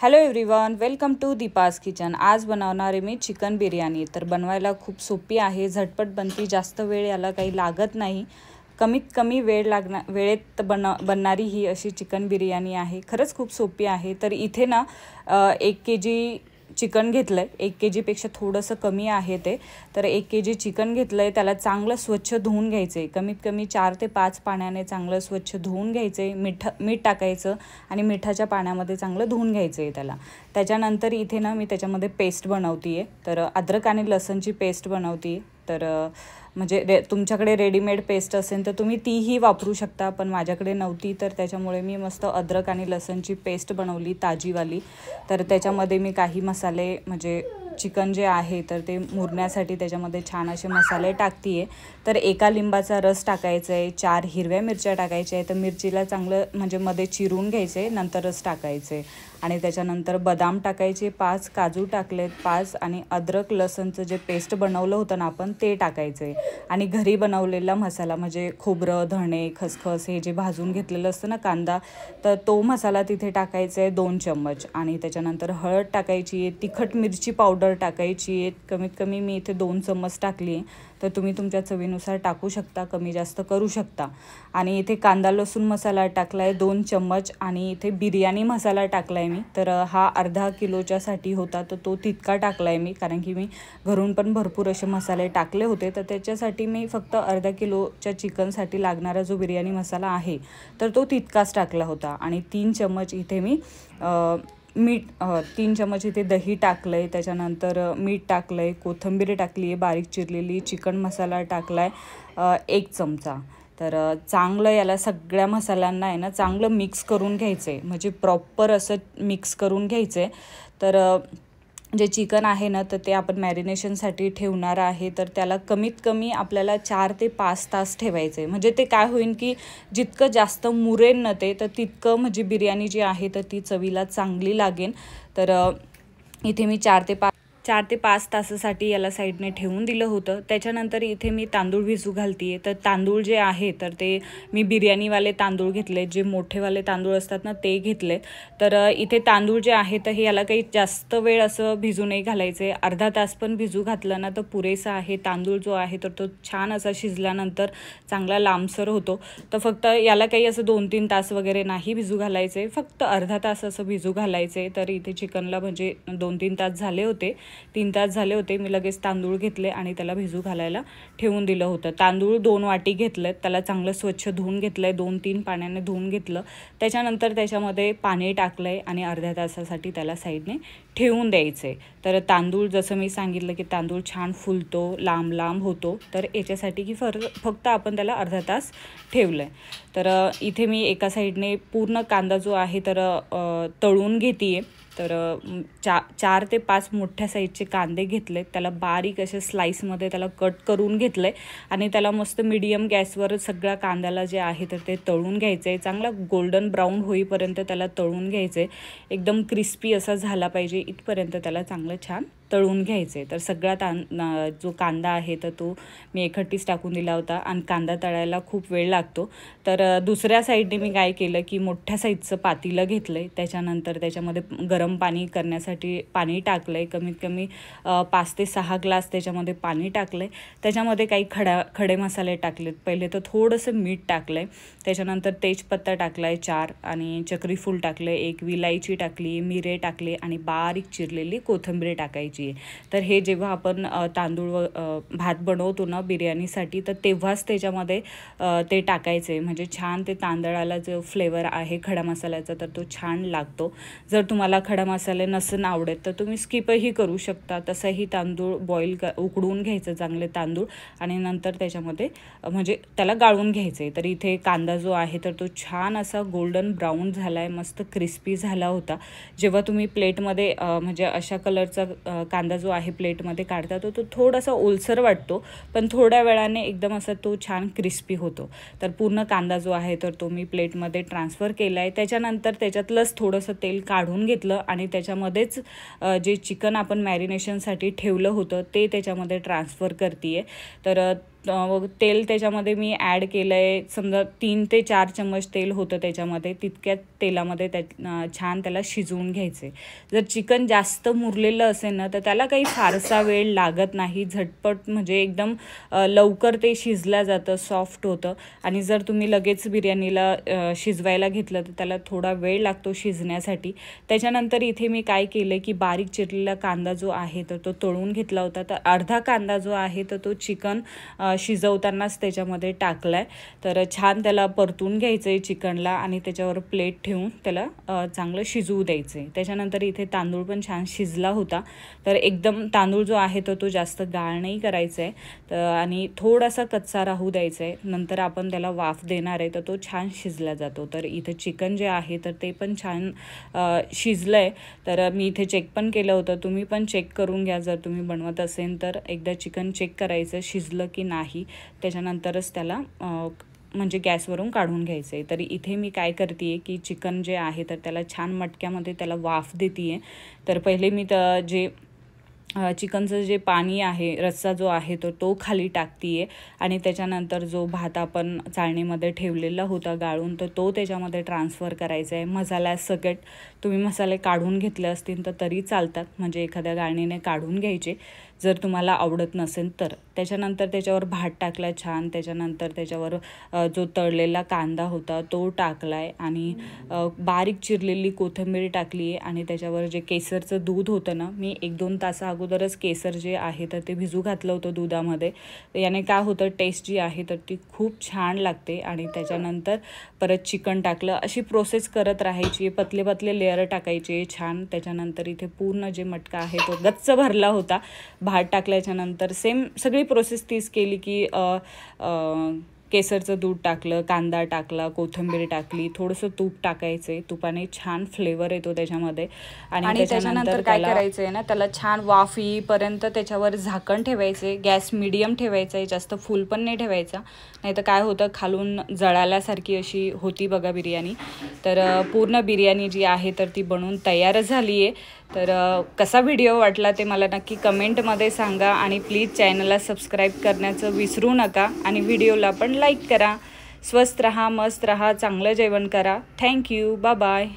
Hello everyone, welcome to Deepa's kitchen. आज बनवणार आहे मी चिकन बिर्याणी। तर बनवायला खूप सोपी आहे, झटपट बनती, जास्त वेळ याला काही लागत नाही। कमीत कमी वेळेत बनणारी ही अशी चिकन बिर्याणी आहे। खरंच खूप सोपी आहे। तर इथे ना 1 kg चिकन घेतलं आहे। 1 kg पेक्षा थोडंसं कमी आहे ते। तर 1 kg चिकन घेतलं आहे, त्याला चांगलं स्वच्छ धुवून घ्यायचं आहे। कमीत कमी 4 ते 5 पाण्याने चांगलं स्वच्छ धुवून घ्यायचं आहे। मीठ टाकायचं आणि मिठाच्या पाण्यामध्ये चांगलं धुवून घ्यायचं आहे त्याला। त्याच्यानंतर इथे ना मी त्याच्यामध्ये पेस्ट बनवते आहे। तर अद्रक आणि लसणची पेस्ट बनवते आहे। तर म्हणजे तुमच्याकडे रेडीमेड पेस्ट असेल तर तुम्ही तीही वापरू शकता, पण माझ्याकडे नव्हती तर त्याच्यामुळे मी मस्त अद्रक आणि लसणची पेस्ट बनवली ताजीवाली। तर त्याच्यामध्ये मी काही मसाले म्हणजे चिकन जे आहे तर ते मुरण्यासाठी त्याच्यामध्ये छान असे मसाले टाकते आहे। तर 1 लिंबाचा रस टाकायचा आहे, 4 हिरव्या मिरच्या टाकायच्या आहे। तर मिरचीला चांगलं म्हणजे मध्ये चिरून घ्यायचं आहे, नंतर रस टाकायचं आहे। आणि त्याच्यानंतर बदाम टाकायचे 5, काजू टाकलेत 5 आणि अद्रक लसणचं जे पेस्ट बनवलं होतं ना आपण ते टाकायचं आहे। आणि घरी बनवलेला मसाला म्हणजे खोबरं, धणे, खसखस हे जे भाजून घेतलेलं असतं ना कांदा, तर तो मसाला तिथे टाकायचा आहे 2 चम्मच। आणि त्याच्यानंतर हळद टाकायची आहे, तिखट मिरची पावडर टाकायची आहे, कमीत कमी मी इथे 2 चम्मच टाकली आहे। तर तुम्ही तुमच्या चवीनुसार टाकू शकता, कमी जास्त करू शकता। आणि इथे कांदा लसूण मसाला टाकला आहे 2 चम्मच आणि इथे बिर्याणी मसाला टाकला आहे मी। तर हा अर्धा किलोच्यासाठी होता तर तो तितका टाकला आहे मी, कारण की मी घरून पण भरपूर असे मसाले टाकले होते। तर त्याच्यासाठी मी फक्त अर्धा किलोच्या चिकनसाठी लागणारा जो बिर्याणी मसाला आहे तर तो तितकाच टाकला होता। आणि 3 चम्मच इथे मी मीठ 3 चम्मच इथे दही टाकलं आहे। त्याच्यानंतर मीठ टाकलं आहे, कोथिंबीर टाकली आहे बारीक चिरलेली, चिकन मसाला टाकला आहे 1 चमचा। तर चांगलं याला सगळ्या मसाल्यांना आहे ना चांगलं मिक्स करून घ्यायचं आहे, म्हणजे प्रॉपर असं मिक्स करून घ्यायचं आहे। तर जे चिकन आहे ना तर ते आपण मॅरिनेशनसाठी ठेवणार आहे, तर त्याला कमीत कमी आपल्याला 4 ते 5 तास ठेवायचं आहे। म्हणजे ते काय होईल की जितकं जास्त मुरेल ना ते तर तितकं म्हणजे बिर्याणी जी आहे तर ती चवीला चांगली लागेल। तर इथे मी 4 ते 5 तासासाठी याला साईडने ठेवून दिलं होतं। त्याच्यानंतर इथे मी तांदूळ भिजू घालते आहे। तर तांदूळ जे आहे तर ते मी बिर्याणीवाले तांदूळ घेतले, जे मोठेवाले तांदूळ असतात ना ते घेतले। तर इथे तांदूळ जे आहे तर हे याला काही जास्त वेळ असं भिजू नाही घालायचे, अर्धा तास पण भिजू घातलं ना तर पुरेसा आहे। तांदूळ जो आहे तर तो छान असा शिजल्यानंतर चांगला लांबसर होतो। तर फक्त याला काही असं 2-3 तास वगैरे नाही भिजू घालायचे, फक्त अर्धा तास असं भिजू घालायचे। तर इथे चिकनला म्हणजे 2-3 तास झाले होते, 3 तास झाले होते। मी लगेच तांदूळ घेतले आणि त्याला भिजू घालायला ठेवून दिलं होतं। तांदूळ 2 वाटी घेतलेत, त्याला चांगलं स्वच्छ धुवून घेतलं आहे, 2-3 पाण्याने धुवून घेतलं। त्याच्यानंतर त्याच्यामध्ये पाणी टाकलं आहे आणि अर्ध्या तासासाठी त्याला साईडने ठेवून द्यायचं आहे। तर तांदूळ जसं मी सांगितलं की तांदूळ छान फुलतो, लांब लांब होतो, तर याच्यासाठी की फक्त आपण त्याला अर्धा तास ठेवलं आहे। तर इथे मी एका साईडने पूर्ण कांदा जो आहे तर तळून घेते आहे। तर 4 ते 5 मोठ्या साईजचे कांदे घेतले, त्याला बारीक असे स्लाईसमध्ये त्याला कट करून घेतलं आहे। आणि त्याला मस्त मीडियम गॅसवर सगळ्या कांद्याला जे आहे तर ते तळून घ्यायचं आहे, चांगला गोल्डन ब्राऊन होईपर्यंत त्याला तळून घ्यायचं आहे। एकदम क्रिस्पी असा झाला पाहिजे इथपर्यंत त्याला चांगलं छान तळून घ्यायचे। तर सगळा जो कांदा आहे तर तो मी एकखट्टीच टाकून दिला होता आणि कांदा तळायला खूप वेळ लागतो। तर दुसऱ्या साईडने मी काय केलं की मोठ्या साईजचं पातेलं घेतलं आहे, त्याच्यानंतर त्याच्यामध्ये गरम पाणी करण्यासाठी पाणी टाकलं आहे, कमीत कमी 5 ते 6 ग्लास त्याच्यामध्ये पाणी टाकलं आहे। त्याच्यामध्ये काही खडे मसाले टाकलेत, पहिले तर थोडंसं मीठ टाकलं आहे, त्याच्यानंतर तेजपत्ता टाकला आहे 4 आणि चक्री फूल टाकलं आहे, 1 विलायची टाकली, मिरे टाकले आणि बारीक चिरलेली कोथिंबीर टाकायची। तर हे जेव्हा आपण तांदूळ भात बनवतो ना बिर्याणीसाठी तर तेव्हाच त्याच्यामध्ये ते टाकायचे, म्हणजे छान ते तांदळाला जो फ्लेवर आहे खडा मसाल्याचा तर तो छान लागतो। जर तुम्हाला खडा मसाले नसेल आवडत तर तुम्ही स्किपही करू शकता। तसंही तांदूळ उकडवून घ्यायचं चांगले तांदूळ आणि नंतर त्याच्यामध्ये म्हणजे त्याला गाळून घ्यायचे। तर इथे कांदा जो आहे तर तो छान असा गोल्डन ब्राऊन झाला आहे, मस्त क्रिस्पी झाला होता। जेव्हा तुम्ही प्लेटमध्ये म्हणजे अशा कलरचा कांदा जो आहे प्लेटमध्ये काढता तो थोडासा ओलसर वाटतो, पण थोड्या वेळाने एकदम असा तो छान क्रिस्पी होतो। तर पूर्ण कांदा जो आहे तर तो मी प्लेटमध्ये ट्रान्सफर केला आहे। त्याच्यानंतर त्याच्यातलंच थोडंसं तेल काढून घेतलं आणि त्याच्यामध्येच जे चिकन आपण मॅरिनेशनसाठी ठेवलं होतं ते त्याच्यामध्ये ट्रान्सफर करते आहे। तर तेल त्याच्यामध्ये मी ॲड केलं आहे. समजा 3 ते 4 चम्मच तेल होतं त्याच्यामध्ये. तितक्यात तेलामध्ये छान त्याला शिजवून घ्यायचे. जर चिकन जास्त मुरलेलं असेल ना तर त्याला काही फारसा वेळ लागत नाही. झटपट म्हणजे एकदम लवकर ते शिजलं जातं, सॉफ्ट होतं. आणि जर तुम्ही लगेच बिर्याणीला शिजवायला घेतलं तर त्याला थोडा वेळ लागतो शिजण्यासाठी. त्याच्यानंतर इथे मी काय केलं की बारीक चिरलेला कांदा जो आहे तर तो तळून घेतला होता. तर अर्धा कांदा जो आहे तर तो चिकन शिजवतानाच त्याच्यामध्ये टाकला आहे. तर छान त्याला परतून घ्यायचं आहे चिकनला आणि त्याच्यावर प्लेट ठेवून त्याला चांगलं शिजवू द्यायचं आहे. त्याच्यानंतर इथे तांदूळ पण छान शिजला होता. तर एकदम तांदूळ जो आहे तर तो जास्त गाळ नाही करायचा आहे तर आणि थोडासा कच्चा राहू द्यायचा आहे. नंतर आपण त्याला वाफ देणार आहे तर तो छान शिजला जातो. तर इथे चिकन जे आहे तर ते पण छान शिजलं आहे. तर मी इथे चेक पण केलं होतं. तुम्ही पण चेक करून घ्या जर तुम्ही बनवत असेल तर. एकदा चिकन चेक करायचं शिजलं की नाही, त्याच्यानंतरच त्याला म्हणजे गॅसवरून काढून घ्यायचं आहे. तरी इथे मी काय करते आहे की चिकन जे आहे तर त्याला छान मटक्यामध्ये त्याला वाफ देते आहे. तर पहिले मी जे चिकनचं जे पाणी आहे, रस्सा जो आहे तो खाली टाकते आहे आणि त्याच्यानंतर जो भात आपण चाळणीमध्ये ठेवलेला होता गाळून तर तो त्याच्यामध्ये ट्रान्सफर करायचा आहे. मसाल्यासकट तुम्ही मसाले काढून घेतले असतील तर तरी चालतात, म्हणजे एखाद्या गाळणीने काढून घ्यायचे जर तुम्हाला आवडत नसेल तर. त्याच्यानंतर त्याच्यावर भात टाकला छान. त्याच्यानंतर त्याच्यावर जो तळलेला कांदा होता तो टाकला आहे आणि बारीक चिरलेली कोथिंबीर टाकली आहे आणि त्याच्यावर जे केसरचं दूध होतं ना, मी 1-2 तासा अगोदरच केसर जे आहे तर ते भिजू घातलं होतं दुधामध्ये. याने काय होतं, टेस्ट जी आहे तर ती खूप छान लागते. आणि त्याच्यानंतर परत चिकन टाकलं. अशी प्रोसेस करत राहायची. पतले पतले लेअर टाकायचे छान. त्याच्यानंतर इथे पूर्ण जे मटका आहे तो गच्च भरला होता. भात टाकल्याच्यानंतर सेम सगळी प्रोसेस तीच केली की केसरचं दूध टाकलं, कांदा टाकला, कोथिंबीर टाकली, थोडंसं तूप टाकायचं आहे. तुपाने छान फ्लेवर येतो त्याच्यामध्ये. आणि त्याच्यानंतर काय करायचं आहे ना, त्याला छान वाफ येईपर्यंत त्याच्यावर झाकण ठेवायचं आहे. गॅस मीडियम ठेवायचा आहे, जास्त फुल पण नाही ठेवायचा, नाही तर काय होतं खालून जळाल्यासारखी अशी होती बघा बिर्याणी. तर पूर्ण बिर्याणी जी आहे तर ती बनवून तयार झाली आहे. तर कसा व्हिडिओ वाटला ते मला नक्की कमेंटमध्ये सांगा आणि प्लीज चॅनलला सबस्क्राईब करण्याचं विसरू नका आणि व्हिडिओला पण लाईक करा. स्वस्त रहा, मस्त रहा, चांगलं जेवण करा. Thank you, bye bye.